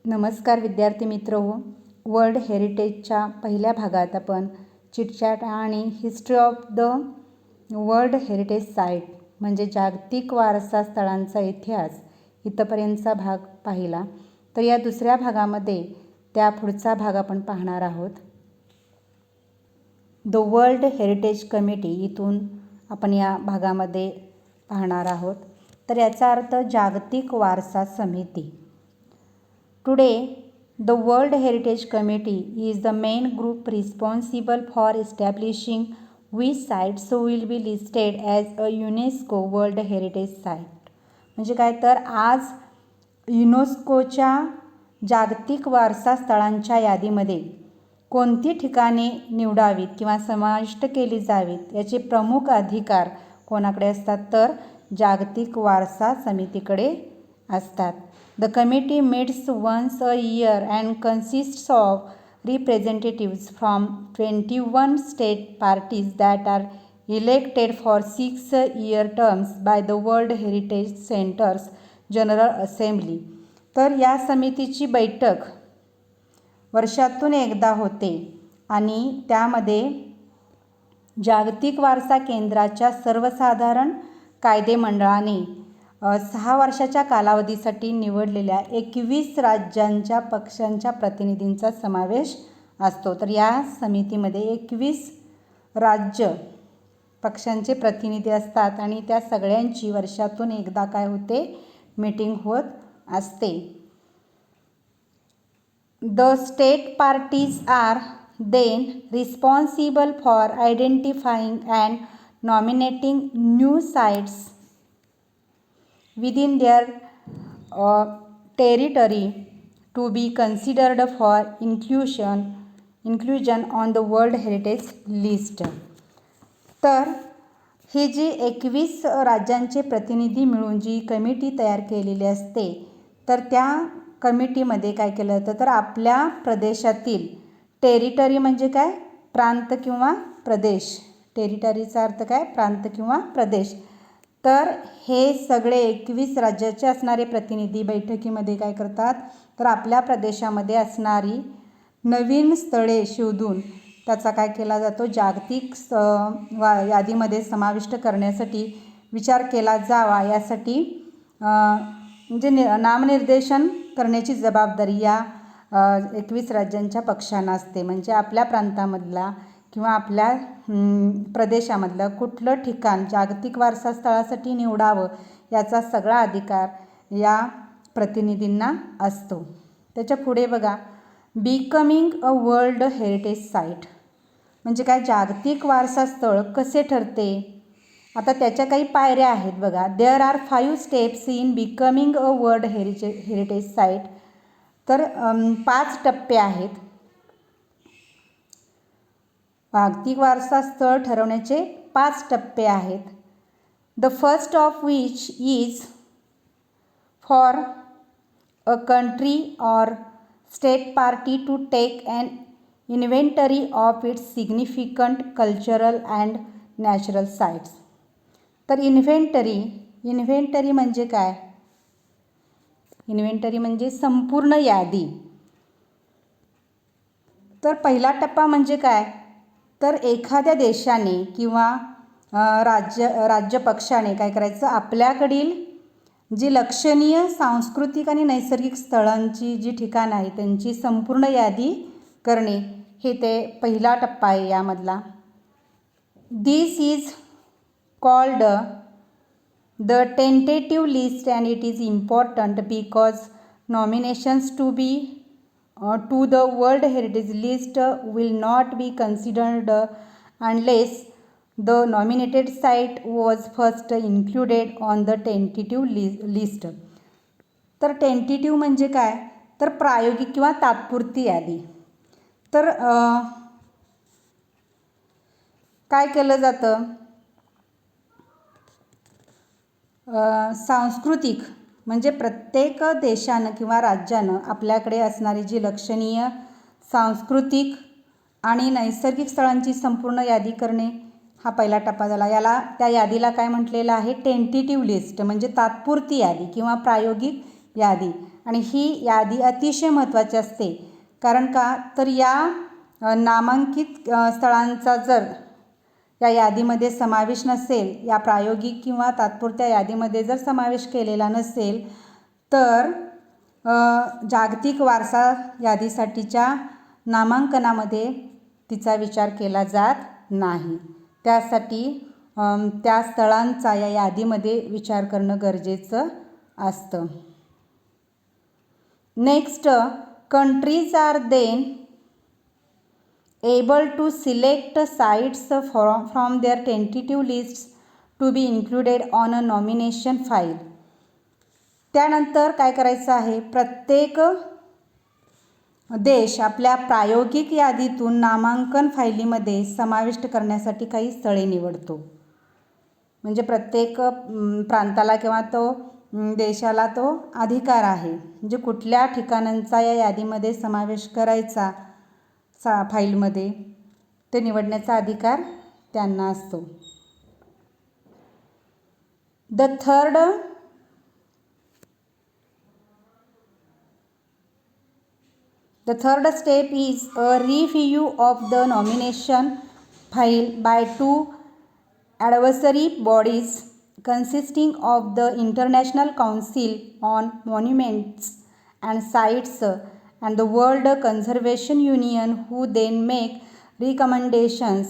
नमस्कार विद्यार्थी मित्रहो. वर्ल्ड हेरिटेजच्या पहिल्या भागात आपण चिटचॅट आणि history of the world heritage site म्हणजे जागतिक वारसा स्थळांचा इतिहास इथपर्यंतचा भाग पाहिला. तर या दुसऱ्या भागामध्ये त्या पुढचा भाग आपण पाहणार आहोत. द वर्ल्ड हेरिटेज कमिटी इथून आपण या भागामध्ये पाहणार आहोत. तर याचा अर्थ जागतिक वारसा समिती. Today, the World Heritage Committee is the main group responsible for establishing which sites will be listed as a UNESCO World Heritage Site. म्हणजे काय तर आज युनेस्कोच्या जागतिक वारसा स्थळांच्या यादीमध्ये कोणती ठिकाणे निवडावीत किंवा समाविष्ट केली जावीत याचे प्रमुख अधिकार कोणाकडे असतात तर जागतिक वारसा समितीकडे असतात. The committee meets once a year and consists of representatives from 21 state parties that are elected for 6-year terms by the World Heritage Center's General Assembly. तर या समितीची बैठक वर्षातून एकदा होते आणि त्यामध्ये जागतिक वारसा केंद्राच्या सर्वसाधारण कायदेमंडळाने 6 वर्षाच्या कालावधीसाठी निवडलेल्या 21 राज्यांच्या पक्षांच्या प्रतिनिधींचा समावेश असतो. तर या समितीमध्ये 21 राज्य पक्षांचे प्रतिनिधी असतात आणि त्या सगळ्यांची वर्षातून एकदा काय होते मीटिंग होत असते. The state parties are then responsible for identifying and nominating new sites within their territory to be considered for inclusion on the World Heritage List. तर ही जी 21 राज्यांचे प्रतिनिधी मिळून जी कमिटी तयार केलेली असते तर त्या कमिटीमध्ये काय केलं जातं तर आपल्या प्रदेशातील टेरिटरी म्हणजे काय प्रांत किंवा प्रदेश. टेरिटरीचा अर्थ काय प्रांत किंवा प्रदेश. तर हे सगळे 21 राज्याचे असणारे प्रतिनिधी बैठकीमध्ये काय करतात तर आपल्या प्रदेशामध्ये असणारी नवीन स्थळे शोधून त्याचा काय केला जातो जागतिक यादीमध्ये समाविष्ट करण्यासाठी विचार केला जावा यासाठी म्हणजे नामनिर्देशन करण्याची जबाबदारी या 21 राज्यांच्या पक्षांना असते. म्हणजे आपल्या प्रांतामधला किंवा आपल्या प्रदेशामधलं कुठलं ठिकाण जागतिक वारसा स्थळासाठी निवडावं याचा सगळा अधिकार या प्रतिनिधींना असतो. त्याच्या पुढे बघा becoming a world heritage site म्हणजे काय जागतिक वारसा स्थळ कसे ठरते. आता त्याच्या काही पायऱ्या आहेत बघा. There are 5 steps in becoming a world heritage site. तर 5 टप्पे आहेत जागतिक वारसा स्थळ ठरवण्याचे 5 टप्पे आहेत. The first of which is for a country or state party to take an inventory of its significant cultural and natural sites. तर inventory म्हणजे काय इन्व्हेंटरी म्हणजे संपूर्ण यादी. तर पहिला टप्पा म्हणजे काय तर एखाद्या देशाने किंवा राज्य पक्षाने काय करायचं आपल्याकडील जी लक्षणीय सांस्कृतिक आणि नैसर्गिक स्थळांची जी ठिकाणं आहेत त्यांची संपूर्ण यादी करणे हे ते पहिला टप्पा आहे यामधला. This is called the tentative list and it is important because nominations to be to the World Heritage List will not be considered unless the nominated site was first included on the tentative list. तर tentative म्हणजे काय तर प्रायोगिक किंवा तात्पुरती यादी. तर काय केलं जातं सांस्कृतिक म्हणजे प्रत्येक देशानं किंवा राज्यानं आपल्याकडे असणारी जी लक्षणीय सांस्कृतिक आणि नैसर्गिक स्थळांची संपूर्ण यादी करणे हा पहिला टप्पा झाला. त्या यादीला काय म्हटलेलं आहे टेंटेटिव्ह लिस्ट म्हणजे तात्पुरती यादी किंवा प्रायोगिक यादी. आणि ही यादी अतिशय महत्त्वाची असते. कारण का तर या नामांकित स्थळांचा जर या यादीमध्ये समावेश नसेल, या प्रायोगिक किंवा तात्पुरत्या यादीमध्ये जर समावेश केलेला नसेल तर जागतिक वारसा यादीसाठीच्या नामांकनामध्ये तिचा विचार केला जात नाही. त्यासाठी त्या स्थळांचा या यादीमध्ये विचार करणं गरजेचं असतं. Next, countries are then able to select sites from their tentative lists to be included on a nomination file. त्यानंतर काय करायचं आहे, प्रत्येक देश आपल्या प्रायोगिक यादीतून नामांकन फायलीमध्ये समाविष्ट करण्यासाठी काही स्थळे निवडतो. म्हणजे प्रत्येक प्रांताला किंवा तो देशाला तो अधिकार आहे. म्हणजे कुठल्या ठिकाणांचा या यादीमध्ये समावेश करायचा फाईलमध्ये ते निवडण्याचा अधिकार त्यांना असतो. The third step is a review of the nomination file by two advisory bodies consisting of the International Council on Monuments and Sites and the World Conservation Union, who then make recommendations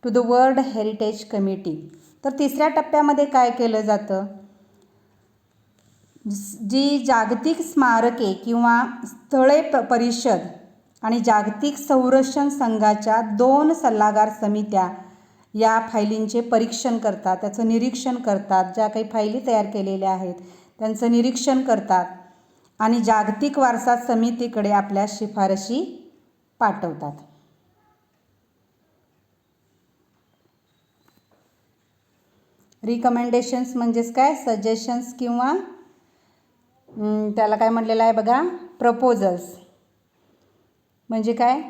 to the World Heritage Committee. तर तिसऱ्या टप्प्यामध्ये काय केलं जातं, जी जागतिक स्मारके किंवा स्थळे परिषद आणि जागतिक संरक्षण संघाच्या 2 सल्लागार समित्या या फायलींचे परीक्षण करतात, त्याचं निरीक्षण करतात. ज्या काही फायली तयार केलेल्या आहेत त्यांचं निरीक्षण करतात आणि जागतिक वारसा समितीकडे आपल्या शिफारशी पाठवतात. रिकमेंडेशन्स म्हणजेच काय, सजेशन्स किंवा त्याला काय म्हटलेलं आहे बघा, प्रपोजल्स. म्हणजे काय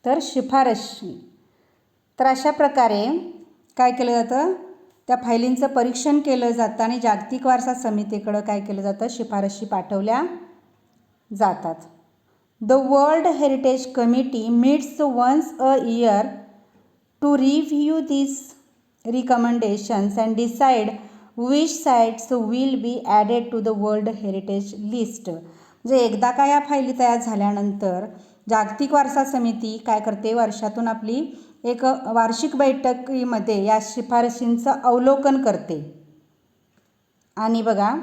तर शिफारशी. तर अशा प्रकारे काय केलं जातं, त्या फायलींचं परीक्षण केलं जातं आणि जागतिक वारसा समितीकडं काय केलं जातं, शिफारशी पाठवल्या जातात. The world heritage committee meets once a year to review this recommendations and decide which sites will be added to the World Heritage List. म्हणजे एकदा का या फायली तयार झाल्यानंतर जागतिक वारसा समिती काय करते, वर्षातून आपली एक वार्षिक बैठकीमध्ये या शिफारशींचं अवलोकन करते. आणि बघा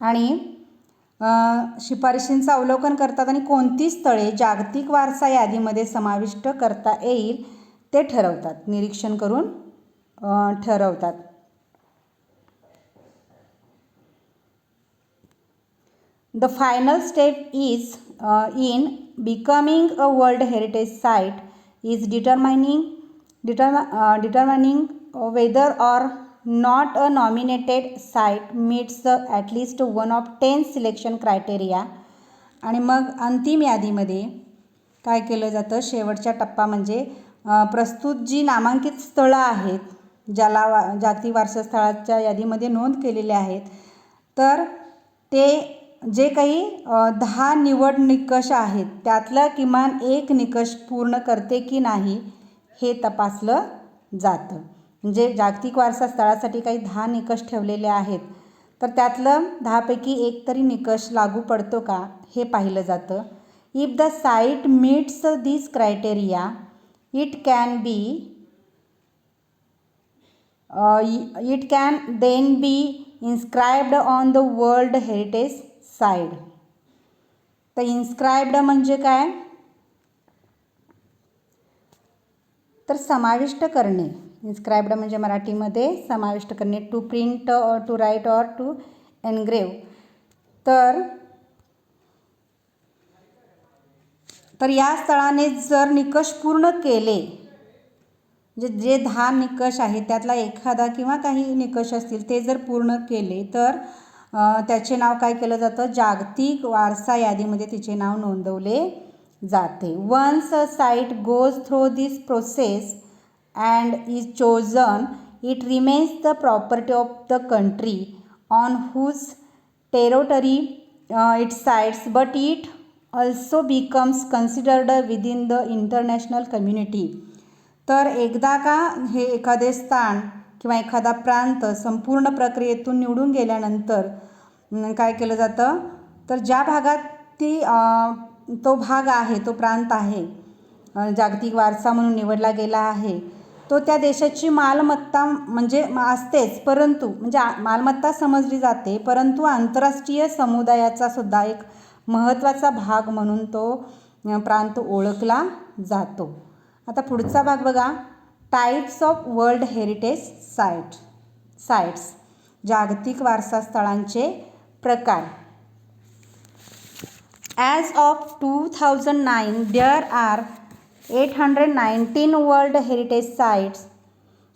आणि शिफारशींचं अवलोकन करतात आणि कोणती स्थळे जागतिक वारसा यादीमध्ये समाविष्ट करता येईल ते ठरवतात, निरीक्षण करून ठरवतात. The final step is in becoming a world heritage site is determining whether or not a nominated site meets at least one of 10 selection criteria. आणि मग अंतिम यादीमध्ये काय केलं जातं, शेवटचा टप्पा म्हणजे प्रस्तुत जी नामांकित स्थळं आहेत ज्याला जागतिक वारसा स्थळाच्या यादीमध्ये नोंद केलेले आहेत, तर ते जे काही 10 निवड निकष आहेत त्यातला किमान एक निकष पूर्ण करते की नाही हे तपासलं जातं. म्हणजे जागतिक वारसा स्थळासाठी काही 10 निकष ठेवलेले आहेत, तर त्यातलं 10 पैकी एक तरी निकष लागू पडतो का हे पाहिलं जातं. If the site meets this criteria it can then be inscribed on the world heritage site. तर इन्स्क्राइब्ड म्हणजे काय तर समाविष्ट करणे. इन्स्क्राइब्ड म्हणजे मराठीमध्ये समाविष्ट करणे. टू प्रिंट, टू राईट और टू एनग्रेव. तर या स्थळाने जर निकष पूर्ण केले, जे 10 निकष आहेत त्यातला एखादा किंवा काही निकष असतील ते जर पूर्ण केले तर त्याचे नाव काय केलं जातं, जागतिक वारसा यादीमध्ये तिचे नाव नोंदवले जाते. Once a site goes through this process and is chosen, it remains the property of the country on whose territory it sites, but it also becomes considered within the international community. तर एकदा का हे एखादे स्थान किंवा एखादा प्रांत संपूर्ण प्रक्रियेतून निवडून गेल्यानंतर काय केलं जातं, तर ज्या भागात तो भाग आहे, तो प्रांत आहे, जागतिक वारसा म्हणून निवडला गेला आहे, तो त्या देशाची मालमत्ता म्हणजे असतेच, परंतु म्हणजे मालमत्ता समजली जाते, परंतु आंतरराष्ट्रीय समुदायाचा सुद्धा एक महत्त्वाचा भाग म्हणून तो प्रांत ओळखला जातो. आता पुढचा भाग बघा, types of world heritage sites, जागतिक वारसा स्थळांचे प्रकार. As of 2009, there are 819 World Heritage Sites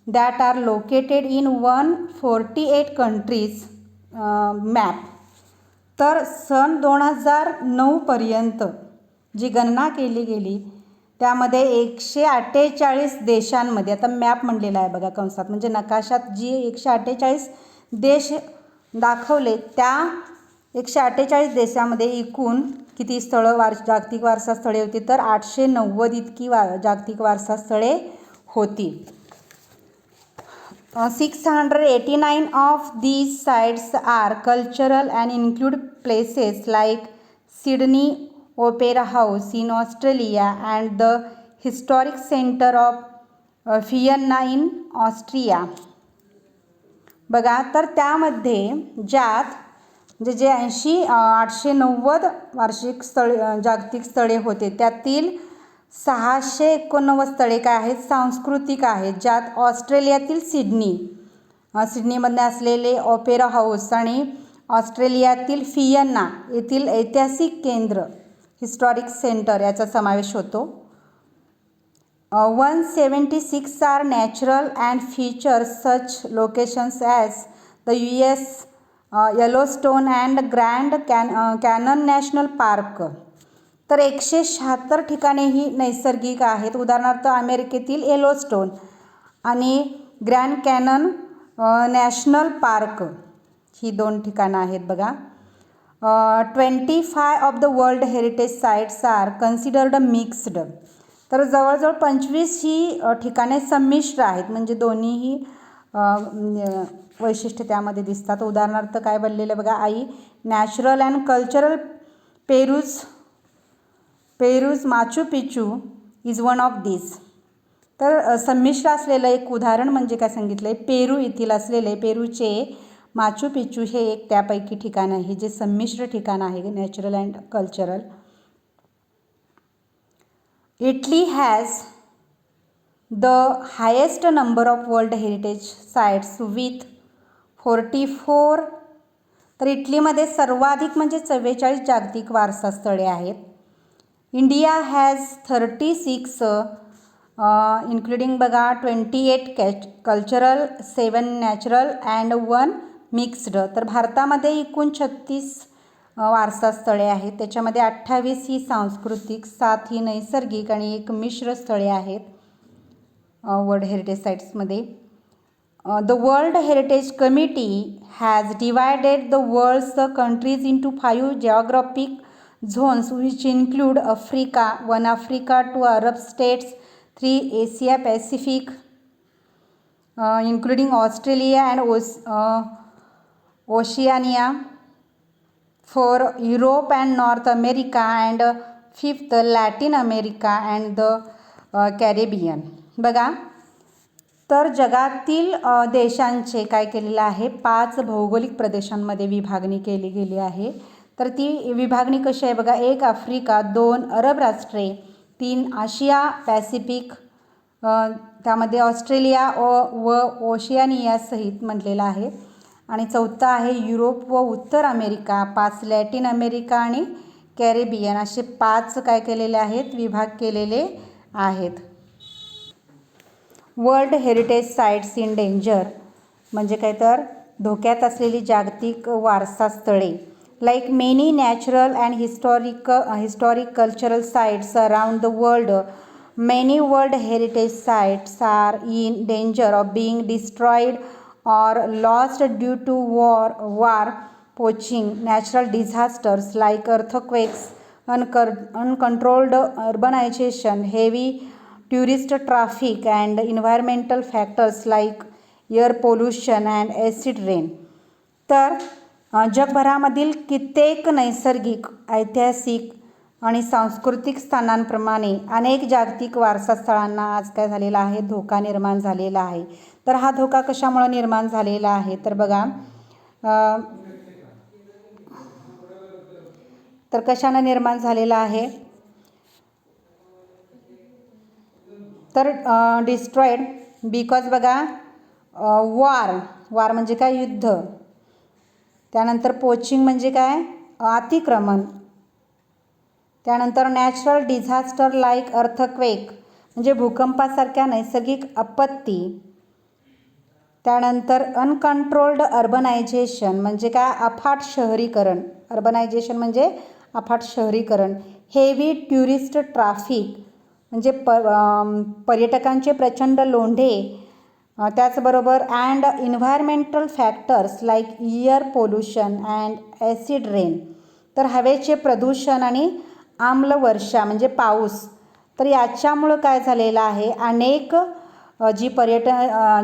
that are located in 148 countries. Map. तर सन 2009 पर्यंत जी गणना केली गेली त्यामध्ये 148 देशांमध्ये, आता मॅप म्हणलेला आहे बघा कंसात, म्हणजे नकाशात जी 148 देश दाखवले त्या 148 देशामध्ये एकूण किती स्थळं जागतिक वारसा स्थळे होती, तर 890 इतकी जागतिक वारसा स्थळे होती. 689 of these sites are cultural and include places like Sydney Opera House in Australia and the historic centre of Vienna in Austria. बघा, तर त्यामध्ये ज्यात म्हणजे जे 890 वार्षिक जागतिक स्थळे होते त्यातील 689 स्थळे काय आहेत, सांस्कृतिक आहेत, ज्यात ऑस्ट्रेलियातील सिडनीमध्ये असलेले ओपेरा हाऊस आणि ऑस्ट्रेलियातील व्हिएन्ना येथील ऐतिहासिक केंद्र हिस्टॉरिक सेंटर याचा समावेश होतो. 176 are natural and feature such locations as the US Yellowstone and Grand Canyon National Park. तर 176 ठिकाणे ही नैसर्गिक आहेत, उदाहरणार्थ अमेरिकेतील येलोस्टोन आणि ग्रँड कॅनन नॅशनल पार्क ही 2 ठिकाणं आहेत बघा. 25 of the world heritage sites are considered mixed. तर जवळजवळ 25 ही ठिकाणे संमिश्र आहेत, म्हणजे दोन्हीही वैशिष्ट्य त्यामध्ये दिसतात. उदाहरणार्थ काय बनलेलं बघा, natural and cultural Peru's Machu Picchu is one of this. तर संमिश्र असलेलं एक उदाहरण म्हणजे काय सांगितलं आहे, पेरू येथील असलेले पेरूचे माचू पिचू हे एक त्यापैकी ठिकाण आहे जे संमिश्र ठिकाण आहे, natural and cultural. Italy has the highest number of world heritage sites with 44. तर इटलीमध्ये सर्वाधिक म्हणजे 44 जागतिक वारसा स्थळे आहेत. इंडिया हॅज 36 इन्क्लुडिंग बघा 28 कल्चरल, 7 नॅचरल अँड 1 मिक्स्ड. तर भारतामध्ये एकूण 36 वारसा स्थळे आहेत, त्याच्यामध्ये 28 ही सांस्कृतिक, 7 ही नैसर्गिक आणि 1 मिश्र स्थळे आहेत वर्ल्ड हेरिटेज साइट्समध्ये. The World Heritage Committee has divided the world's countries into 5 geographic zones which include Africa, 1 Africa, 2 Arab states, 3 Asia Pacific including Australia and Oceania, 4 Europe and North America, and 5th Latin America and the Caribbean. बघा, तर जगातील देशांचे काय केलेलं आहे, 5 भौगोलिक प्रदेशांमध्ये विभागणी केली गेली आहे. तर ती विभागणी कशी आहे बघा, 1 आफ्रिका, 2 अरब राष्ट्रे, 3 आशिया पॅसिफिक, त्यामध्ये ऑस्ट्रेलिया व ओशियानिया सहित म्हटलेलं आहे, आणि 4था आहे युरोप व उत्तर अमेरिका, 5 लॅटिन अमेरिका आणि कॅरेबियन, असे 5 काय केलेले आहेत, विभाग केलेले आहेत. World heritage sites in danger म्हणजे काय, तर धोक्यात असलेली जागतिक वारसा स्थळे. Like many natural and historic cultural sites around the world Many World Heritage sites are in danger of being destroyed or lost due to war, poaching, natural disasters like earthquakes, uncontrolled urbanization, heavy tourist traffic, and environmental factors like air pollution and acid rain. तर जगभरामधील कित्येक नैसर्गिक, ऐतिहासिक आणि सांस्कृतिक स्थानांप्रमाणे अनेक जागतिक वारसा स्थळांना आज काय झालेला आहे, धोका निर्माण झालेला आहे. तर हा धोका कशामुळे निर्माण झालेला आहे, तर बघा तर कशाने निर्माण झालेला आहे, तर डिस्ट्रॉयड बिकॉज बघा वार म्हणजे काय, युद्ध. त्यानंतर पोचिंग म्हणजे काय, अतिक्रमण. त्यानंतर नॅचरल डिझास्टर लाईक अर्थक्वेक म्हणजे भूकंपासारख्या नैसर्गिक आपत्ती. त्यानंतर अनकंट्रोल्ड अर्बनायझेशन म्हणजे काय, अफाट शहरीकरण. अर्बनायझेशन म्हणजे अफाट शहरीकरण. हेवी टुरिस्ट ट्रॅफिक म्हणजे पर्यटकांचे प्रचंड लोंढे. त्याचबरोबर and environmental factors like air pollution and acid rain. तर हवेचे प्रदूषण आणि आम्लवर्षा म्हणजे पाऊस. तर याच्यामुळं काय झालेलं आहे, अनेक जी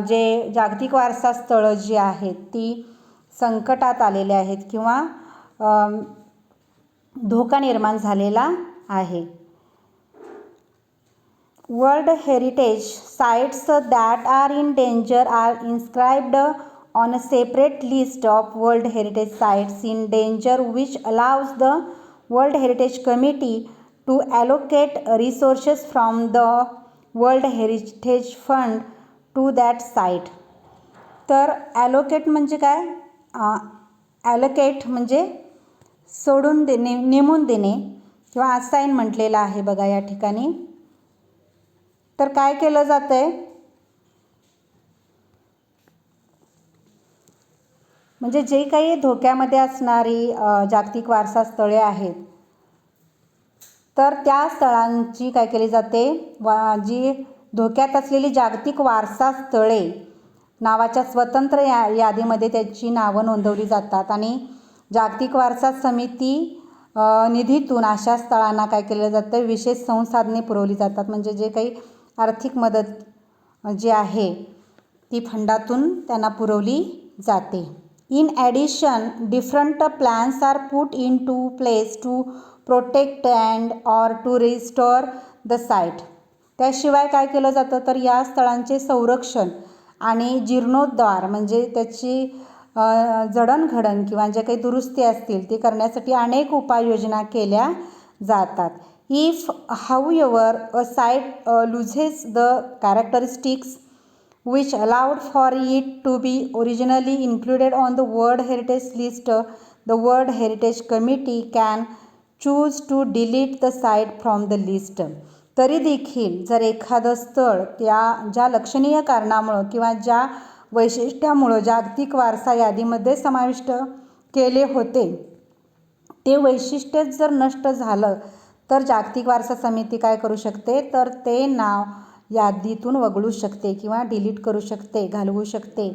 जे जागतिक वारसा स्थळं जी आहेत ती संकटात आलेले आहेत किंवा धोका निर्माण झालेला आहे. World Heritage sites that are in danger are inscribed on a separate list of World Heritage sites in danger, which allows the World Heritage Committee to allocate resources from the World Heritage Fund to that site. तर ॲलोकेट म्हणजे काय, ॲलोकेट म्हणजे सोडून देणे, नेमून देणे किंवा assign म्हटलेलं आहे बघा या ठिकाणी. तर काय केलं जातं आहे, म्हणजे जे काही धोक्यामध्ये असणारी जागतिक वारसा स्थळे आहेत तर त्या स्थळांची काय केली जाते, जी धोक्यात असलेली जागतिक वारसा स्थळे नावाच्या स्वतंत्र यादीमध्ये त्याची नावं नोंदवली जातात आणि जागतिक वारसा समिती निधीतून अशा स्थळांना काय केलं जातं, विशेष संसाधने पुरवली जातात. म्हणजे जे काही आर्थिक मदत जी आहे ती फंडातून त्यांना पुरवली जाते. In addition different plans are put into place to protect and or to restore the site. त्याशिवाय काय केलं जातं, तर या स्थळांचे संरक्षण आणि जीर्णोद्धार म्हणजे त्याची जडणघडण किंवा जे काही दुरुस्ती असतील ते करण्यासाठी अनेक उपाययोजना केल्या जातात. If, however, a site loses the characteristics which allowed for it to be originally included on the World Heritage list, the World Heritage Committee can choose to delete the site from the list. तरी देखील जर एखादं स्थळ ज्या लक्षणीय कारणामुळं किंवा ज्या वैशिष्ट्यामुळं जागतिक वारसा यादीमध्ये समाविष्ट केले होते ते वैशिष्ट्य जर नष्ट झालं तर जागतिक वारसा समिती काय करू शकते, तर ते नाव यादीतून वगळू शकते किंवा डिलीट करू शकते, घालवू शकते.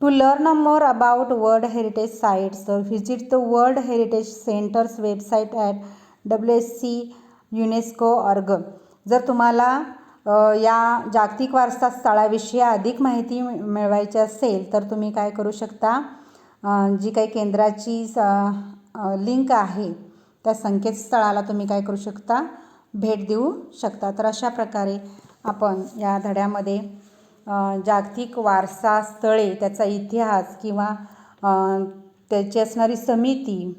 To learn more about world heritage sites visit the world heritage centre's website at www.unesco.org. जर तुम्हाला या जागतिक वारसा स्थळाविषयी अधिक माहिती मिळवायची असेल तर तुम्ही काय करू शकता, जी काही केंद्राची लिंक आहे त्या संकेतस्थळाला तुम्ही काय करू शकता, भेट देऊ शकता. तर अशा प्रकारे आपण या धड्यामध्ये जागतिक वारसा स्थळे, त्याचा इतिहास किंवा त्याची असणारी समिती,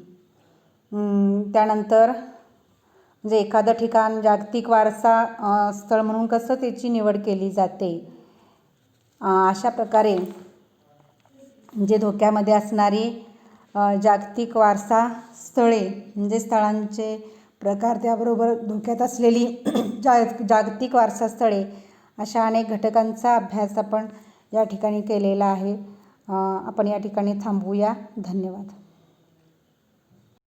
त्यानंतर म्हणजे एखादं ठिकाण जागतिक वारसा स्थळ म्हणून कसं त्याची निवड केली जाते, अशा प्रकारे जे धोक्यामध्ये असणारी जागतिक वारसा स्थळे म्हणजे स्थळांचे प्रकार, त्याबरोबर धोक्यात असलेली जागतिक वारसा स्थळे, अशा अनेक घटकांचा अभ्यास आपण या ठिकाणी केलेला आहे. आपण या ठिकाणी थांबूया. धन्यवाद.